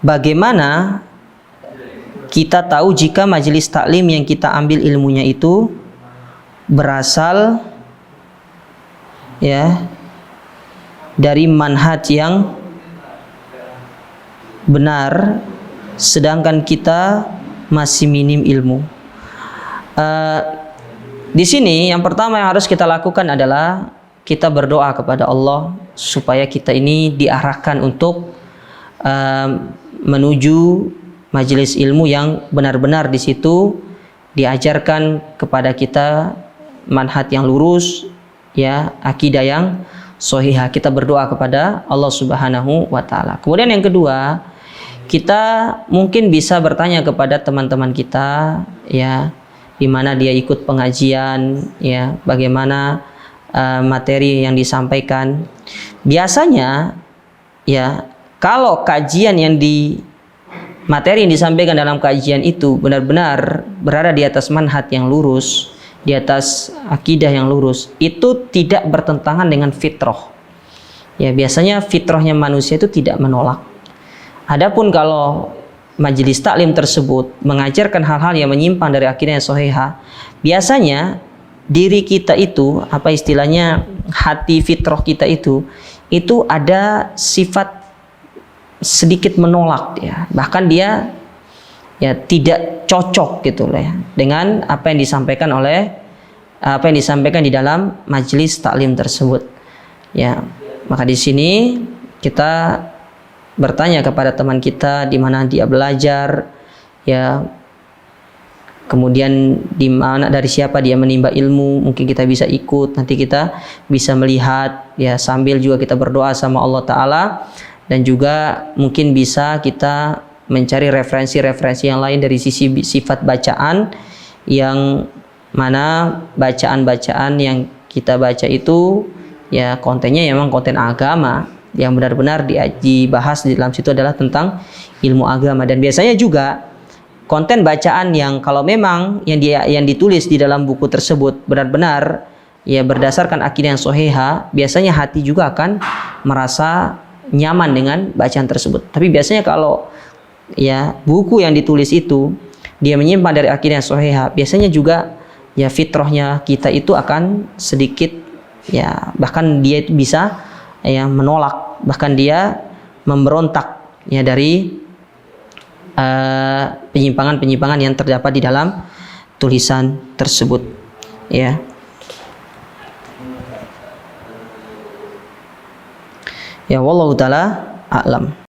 bagaimana kita tahu jika majelis taklim yang kita ambil ilmunya itu berasal ya dari manhaj yang benar, sedangkan kita masih minim ilmu. Di sini yang pertama yang harus kita lakukan adalah kita berdoa kepada Allah supaya kita ini diarahkan untuk menuju majelis ilmu yang benar-benar di situ diajarkan kepada kita manhaj yang lurus, ya, akidah yang shahihah. Kita berdoa kepada Allah Subhanahu wa taala. Kemudian yang kedua, kita mungkin bisa bertanya kepada teman-teman kita, ya, di mana dia ikut pengajian, ya, bagaimana materi yang disampaikan. Biasanya, ya, kalau kajian materi yang disampaikan dalam kajian itu benar-benar berada di atas manhaj yang lurus, di atas akidah yang lurus, itu tidak bertentangan dengan fitrah. Ya, biasanya fitrahnya manusia itu tidak menolak. Adapun kalau majelis taklim tersebut mengajarkan hal-hal yang menyimpang dari akidah yang shahihah, biasanya diri kita itu, apa istilahnya, hati fitrah kita itu ada sifat sedikit menolak, ya, bahkan dia ya tidak cocok gitu loh, ya, dengan apa yang disampaikan di dalam majelis taklim tersebut, ya. Maka di sini kita bertanya kepada teman kita di mana dia belajar, ya, kemudian di mana, dari siapa dia menimba ilmu. Mungkin kita bisa ikut, nanti kita bisa melihat, ya, sambil juga kita berdoa sama Allah Ta'ala. Dan juga mungkin bisa kita mencari referensi-referensi yang lain dari sisi sifat bacaan, yang mana bacaan-bacaan yang kita baca itu, ya, kontennya memang konten agama yang benar-benar dibahas di dalam situ adalah tentang ilmu agama. Dan biasanya juga konten bacaan yang kalau memang yang ditulis di dalam buku tersebut benar-benar, ya, berdasarkan akidah yang shahihah, biasanya hati juga akan merasa nyaman dengan bacaan tersebut. Tapi biasanya kalau, ya, buku yang ditulis itu dia menyimpang dari akidah yang shahihah, biasanya juga, ya, fitrahnya kita itu akan sedikit, ya, bahkan dia itu bisa, ya, menolak, bahkan dia memberontak, ya, dari penyimpangan-penyimpangan yang terdapat di dalam tulisan tersebut, ya. Ya, wallahu ta'ala a'lam.